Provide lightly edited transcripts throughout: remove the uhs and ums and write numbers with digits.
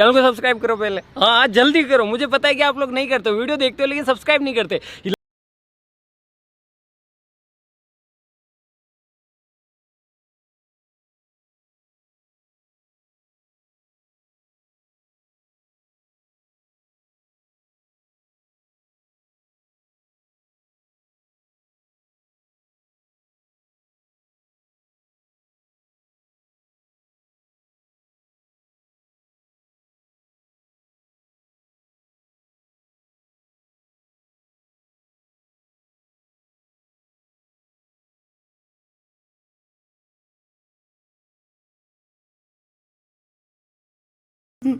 Channel को subscribe करो पहले। हाँ जल्दी करो, मुझे पता है कि आप लोग नहीं करते, वीडियो देखते हो लेकिन सब्सक्राइब नहीं करते। જય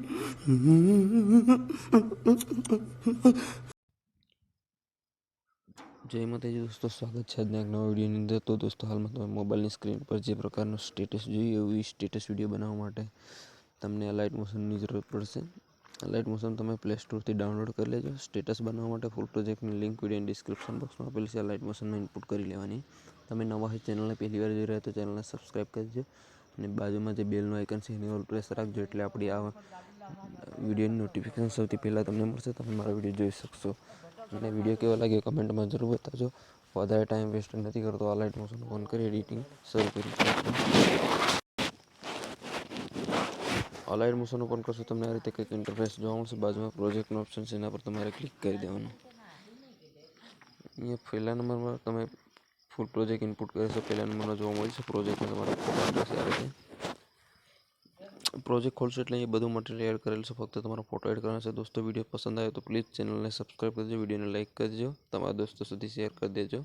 માતાજી દોસ્તો, સ્વાગત છે આજના એક નવા વિડીયોની અંદર। તો દોસ્તો, હાલમાં તમે મોબાઈલની સ્ક્રીન પર જે પ્રકારનો સ્ટેટસ જોઈએ એવી સ્ટેટસ વિડીયો બનાવવા માટે તમને આ લાઇટ મોશનની જરૂર પડશે। આ લાઇટ મોશન તમે પ્લે સ્ટોરથી ડાઉનલોડ કરી લેજો। સ્ટેટસ બનાવવા માટે ફૂલ પ્રોજેક્ટની લિંક વિડીયો ડિસ્ક્રિપ્શન બોક્સમાં આપેલી છે। આ લાઇટ મોશનમાં ઇનપુટ કરી લેવાની। તમે નવા હોય ચેનલને પહેલી વાર જોઈ રહ્યા તો ચેનલને સબસ્ક્રાઈબ કરજો અને બાજુમાં જે બેલનું આઇકન છે એની ઓલ પ્રેસ રાખજો, એટલે આપણી આ વિડીયોની નોટિફિકેશન સૌથી પહેલાં તમને મળશે, તમે મારો વિડીયો જોઈ શકશો। અને વિડીયો કેવો લાગ્યો કમેન્ટમાં જરૂર બતાવજો। વધારે ટાઈમ વેસ્ટ નથી કરતો, આ લાઇટ મોશન ઓન કરી એડિટિંગ શરૂ કરી। આ લાઇટ મોશન ઓપન કરશો તમને આ રીતે કંઈક ઇન્ટરફેસ જોવા મળશે। બાજુમાં પ્રોજેક્ટનો ઓપ્શન છે, એના પર તમારે ક્લિક કરી દેવાનું। અહીંયા પહેલા નંબરમાં તમે ફૂલ પ્રોજેક્ટ ઇનપુટ કરશો, પહેલા નંબરનો જોવા મળશે પ્રોજેક્ટમાં તમારે ફોટો રહેશે આ રીતે। પ્રોજેક્ટ ખોલશો એટલે અહીં બધું મટીરિયલ એડ કરેલું છે, ફક્ત તમારો ફોટો એડ કરવાનો છે। દોસ્તો, વિડીયો પસંદ આવે તો પ્લીઝ ચેનલને સબસ્ક્રાઈબ કરજો, વિડીયોને લાઇક કરજો, તમારા દોસ્તો સુધી શેર કરી દેજો,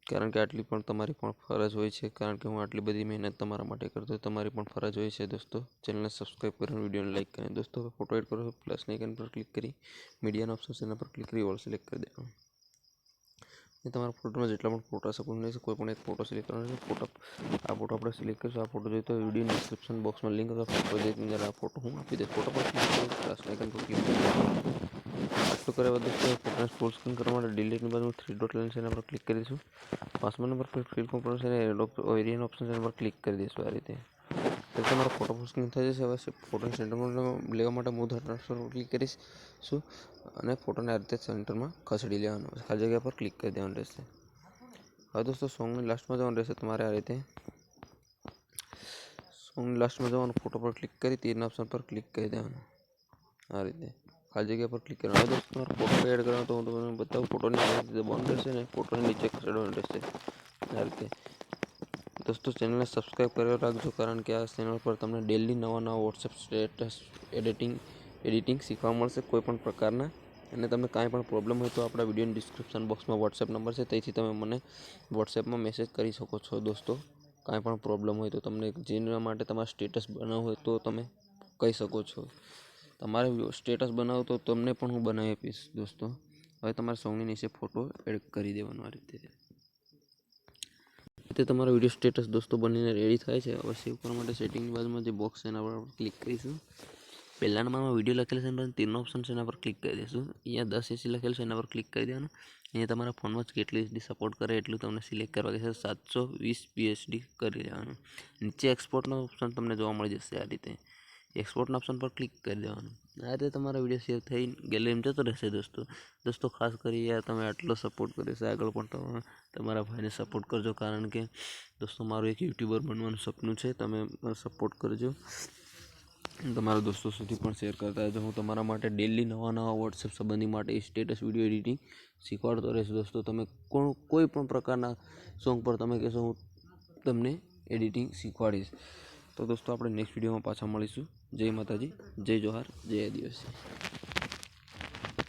કારણ કે આટલી પણ તમારી પણ ફરજ હોય છે, કારણ કે હું આટલી બધી મહેનત તમારા માટે કરતો હોય, તમારી પણ ફરજ હોય છે દોસ્તો ચેનલને સબસ્ક્રાઈબ કરીને વિડીયોને લાઇક કરીને। દોસ્તો, હવે ફોટો એડ કરો, પ્લસના આઇકન પર ક્લિક કરી મીડિયાનો ઓપ્શન છે એના પર ક્લિક કરી ઓલ સિલેક્ટ કરી દેવાનું। એ તમારા ફોટોમાં જેટલા પણ ફોટા સપોઝ નહીં, કોઈ પણ એક ફોટો સિલેક્ટ કરવાનો છે। આ ફોટો આપણે સિલેક્ટ કરીશું। આ ફોટો જોઈએ તો વિડીયો ડિસ્ક્રિપ્શન બોક્સમાં લિંક અથવા પ્રોજેક્ટની અંદર આ ફોટો હું આપી દઈશ। ફોટો પર ક્લિક કરી પ્લસના આઇકન પર ક્લિક કરી આટલું કર્યા બાદ દોસ્તો ફોટોને ફૂલ સ્ક્રીન કરવા માટે ડિલીટની બાજુમાં 3 ડોટ લાઈન છે એના પર ક્લિક કરી દઈશું। 5મા નંબર પર ફિલ કોમ્પોનન્ટ છે એરિયાનો ઓપ્શન છે એના પર ક્લિક કરી દઈશું આ રીતે। તો તમારો ફોટો ફૂલ સ્ક્રીન થઈ જશે। હવે ફોટોને સેન્ટરમાં લેવા માટે મૂવ ટ્રાન્સફર પર ક્લિક કરીશું અને ફોટોને આ રીતે સેન્ટરમાં ખસેડી લેવાનો, ખાલી જગ્યા પર ક્લિક કરી દેવાનું રહેશે। હવે દોસ્તો, સોંગની લાસ્ટમાં જવાનું રહેશે તમારે આ રીતે। સોંગની લાસ્ટમાં જવાનું, ફોટો પર ક્લિક કરી તીરના ઓપ્શન પર ક્લિક કરી દેવાનું આ રીતે, ખાલી જગ્યા પર ક્લિક કરવાનું। હવે દોસ્તો, તમારે ફોટો એડ કરવાનો તો હું તમને બતાવું। ફોટોની આ રીતે બંધ રહેશે ને ફોટોની નીચે ખસેડવાનું રહેશે આ રીતે। દોસ્તો, ચેનલને સબસ્ક્રાઈબ કરી રાખજો, કારણ કે આ ચેનલ પર તમને ડેલી નવા વોટ્સએપ સ્ટેટસ એડિટિંગ શીખવા મળશે કોઈ પણ પ્રકારના। અને તમને કાંઈ પણ પ્રોબ્લેમ હોય તો આપણા વિડીયોની ડિસ્ક્રિપ્શન બોક્સમાં વોટ્સએપ નંબર છે, તેથી તમે મને વોટ્સએપમાં મેસેજ કરી શકો છો દોસ્તો। કાંઈ પણ પ્રોબ્લેમ હોય તો તમને જેના માટે તમારે સ્ટેટસ બનાવવું હોય તો તમે કહી શકો છો। તમારે સ્ટેટસ બનાવો તો તમને પણ હું બનાવી આપીશ દોસ્તો। હવે તમારે સોંગની નીચે ફોટો એડ કરી દેવાનો આ રીતે। તમારો વિડીયો સ્ટેટસ દોસ્તો બનીને રેડી થાય છે। હવે સેવ કરવા માટે સેટિંગની બાજુમાં જે બોક્સ છે એના પર ક્લિક કરીશું। પહેલા નંબરમાં વિડીયો લખેલું છે એના પર તીરનો ઓપ્શન છે એના પર ક્લિક કરી દઈશું। અહીંયા 1080 લખેલું છે એના પર ક્લિક કરી દેવાનું। અહીંયા તમારા ફોનમાં કેટલી એચડી સપોર્ટ કરે એટલું તમને સિલેક્ટ કરવા છે, 720 PHD કરી લેવાનું। નીચે એક્સપોર્ટનો ઓપ્શન તમને જોવા મળી જશે આ રીતે, એક્સપોર્ટના ઓપ્શન પર ક્લિક કરી દેવાનું। આ રીતે તમારો વિડીયો સેવ થઈ ગેલેરીમાં જતો રહેશે દોસ્તો ખાસ કરી યાર તમે આટલો સપોર્ટ કર્યો છે, આગળ પણ તમારા ભાઈને સપોર્ટ કરજો, કારણ કે દોસ્તો મારું એક યુટ્યુબર બનવાનું સપનું છે, તમે સપોર્ટ કરજો, તમારા દોસ્તો સુધી પણ શેર કરતા રહેજો। હું તમારા માટે ડેલી નવા વોટ્સએપ સંબંધી માટે સ્ટેટસ વિડીયો એડિટિંગ શીખવાડતો રહીશ દોસ્તો। તમે કોઈ પણ પ્રકારના સોંગ પર તમે કહેશો હું તમને એડિટિંગ શીખવાડીશ। તો દોસ્તો, આપણે નેક્સ્ટ વિડીયોમાં પાછા મળીશું। જય માતાજી, જય જોહાર, જય આદિવાસી।